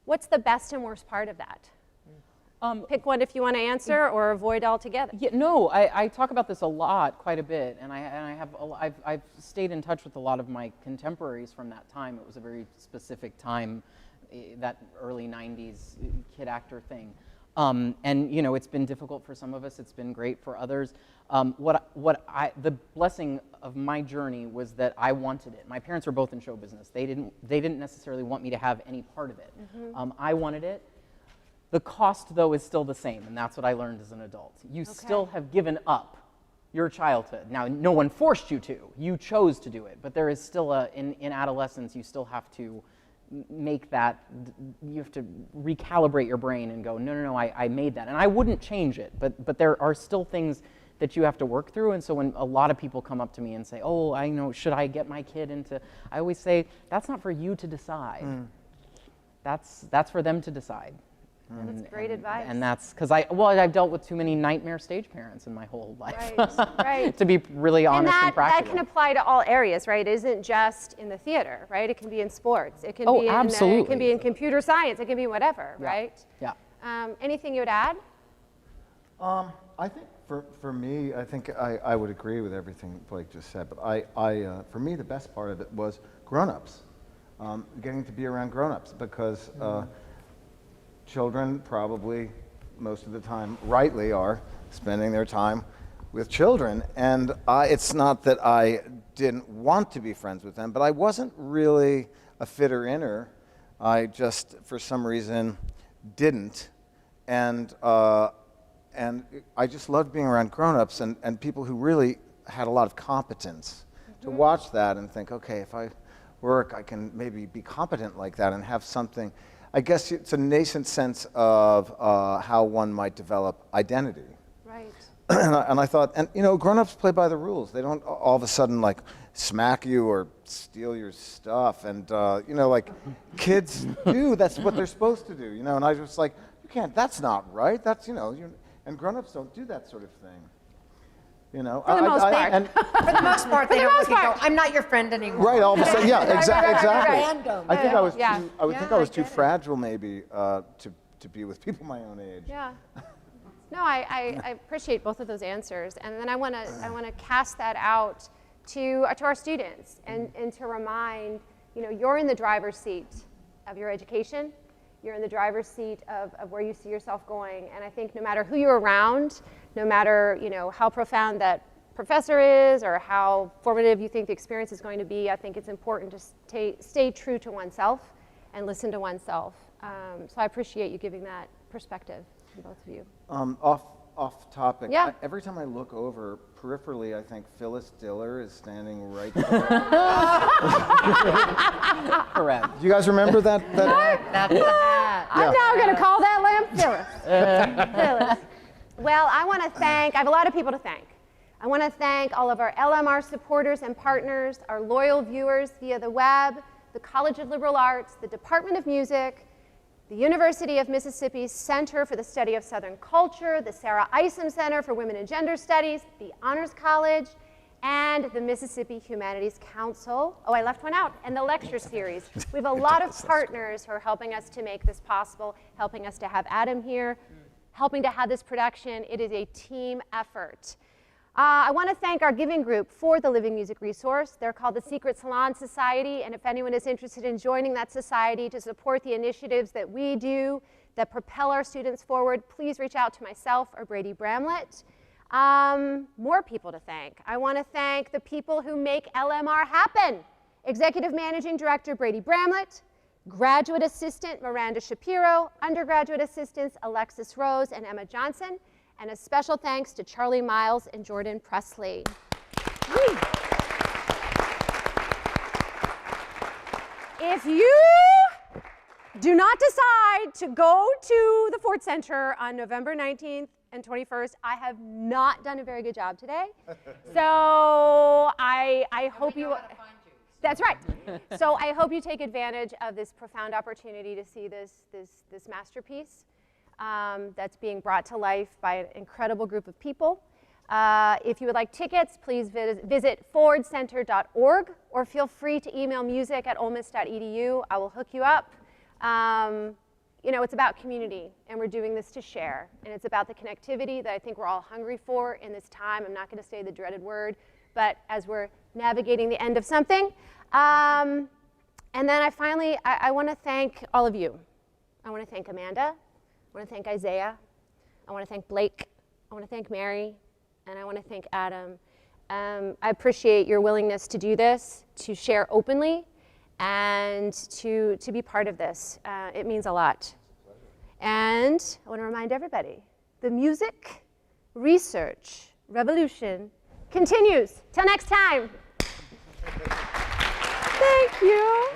what's the best and worst part of that? Pick one if you want to answer, or avoid altogether. Yeah, no, I talk about this a lot, quite a bit, and I've stayed in touch with a lot of my contemporaries from that time. It was a very specific time, that early '90s kid actor thing, and you know, it's been difficult for some of us. It's been great for others. The blessing of my journey was that I wanted it. My parents were both in show business. They didn't necessarily want me to have any part of it. I wanted it. The cost, though, is still the same, and that's what I learned as an adult. You still have given up your childhood. Now, no one forced you to. You chose to do it, but there is still in adolescence, you still have to make that, you have to recalibrate your brain and go, no, I made that. And I wouldn't change it, but there are still things that you have to work through. And so when a lot of people come up to me and say, oh, I know, should I get my kid into, I always say, that's not for you to decide. That's for them to decide. That's great advice. And that's because I've dealt with too many nightmare stage parents in my whole life. Right, right. To be really honest and practical. That can apply to all areas, right? It isn't just in the theater, right? It can be in sports. It can be absolutely. It can be in computer science. It can be whatever, right? Yeah. Anything you would add? I think for me, I think I would agree with everything Blake just said. But for me, the best part of it was grown-ups, getting to be around grown-ups, because children probably most of the time, rightly, are spending their time with children. And it's not that I didn't want to be friends with them, but I wasn't really a fitter inner. I just, for some reason, didn't. And I just loved being around grown-ups and people who really had a lot of competence. To watch that and think, okay, if I work, I can maybe be competent like that and have something. I guess it's a nascent sense of how one might develop identity. Right. And I thought, and grown-ups play by the rules. They don't all of a sudden like smack you or steal your stuff. And like kids do. That's what they're supposed to do. And I was like, you can't. That's not right. That's and grown-ups don't do that sort of thing. For the most part. For the most part, they don't look and go, I'm not your friend anymore. Right, all of a sudden, yeah, exactly. Random. I think I was Yeah. too. I would think I was too fragile, maybe, to be with people my own age. Yeah. No, I appreciate both of those answers, and then I want to cast that out to our students and to remind, you're in the driver's seat of your education. You're in the driver's seat of where you see yourself going, and I think no matter who you're around, no matter how profound that professor is or how formative you think the experience is going to be, I think it's important to stay true to oneself and listen to oneself. So I appreciate you giving that perspective, both of you. Off topic. Yeah. Every time I look over peripherally, I think Phyllis Diller is standing right there. Correct. Do you guys remember that? That's the hat. I'm now going to call that lamp Phyllis. Phyllis. Well, I have a lot of people to thank. I want to thank all of our LMR supporters and partners, our loyal viewers via the web, the College of Liberal Arts, the Department of Music, the University of Mississippi's Center for the Study of Southern Culture, the Sarah Isom Center for Women and Gender Studies, the Honors College, and the Mississippi Humanities Council. Oh, I left one out, and the lecture series. We have a lot of partners who are helping us to make this possible, helping us to have Adam here, helping to have this production. It is a team effort. I want to thank our giving group for the Living Music Resource. They're called the Secret Salon Society, and if anyone is interested in joining that society to support the initiatives that we do that propel our students forward, please reach out to myself or Brady Bramlett. More people to thank. I want to thank the people who make LMR happen. Executive Managing Director Brady Bramlett, Graduate Assistant Miranda Shapiro, Undergraduate Assistants Alexis Rose and Emma Johnson, and a special thanks to Charlie Miles and Jordan Presley. If you do not decide to go to the Ford Center on November 19th and 21st, I have not done a very good job today. So I hope you. That's right. So I hope you take advantage of this profound opportunity to see this masterpiece that's being brought to life by an incredible group of people. If you would like tickets, please visit fordcenter.org or feel free to email music@olemiss.edu. I will hook you up. It's about community, and we're doing this to share. And it's about the connectivity that I think we're all hungry for in this time. I'm not going to say the dreaded word, but as we're navigating the end of something. And then I want to thank all of you. I want to thank Amanda. I want to thank Isaiah. I want to thank Blake. I want to thank Mary. And I want to thank Adam. I appreciate your willingness to do this, to share openly, and to be part of this. It means a lot. And I want to remind everybody, the music research revolution continues. Till next time. Thank you.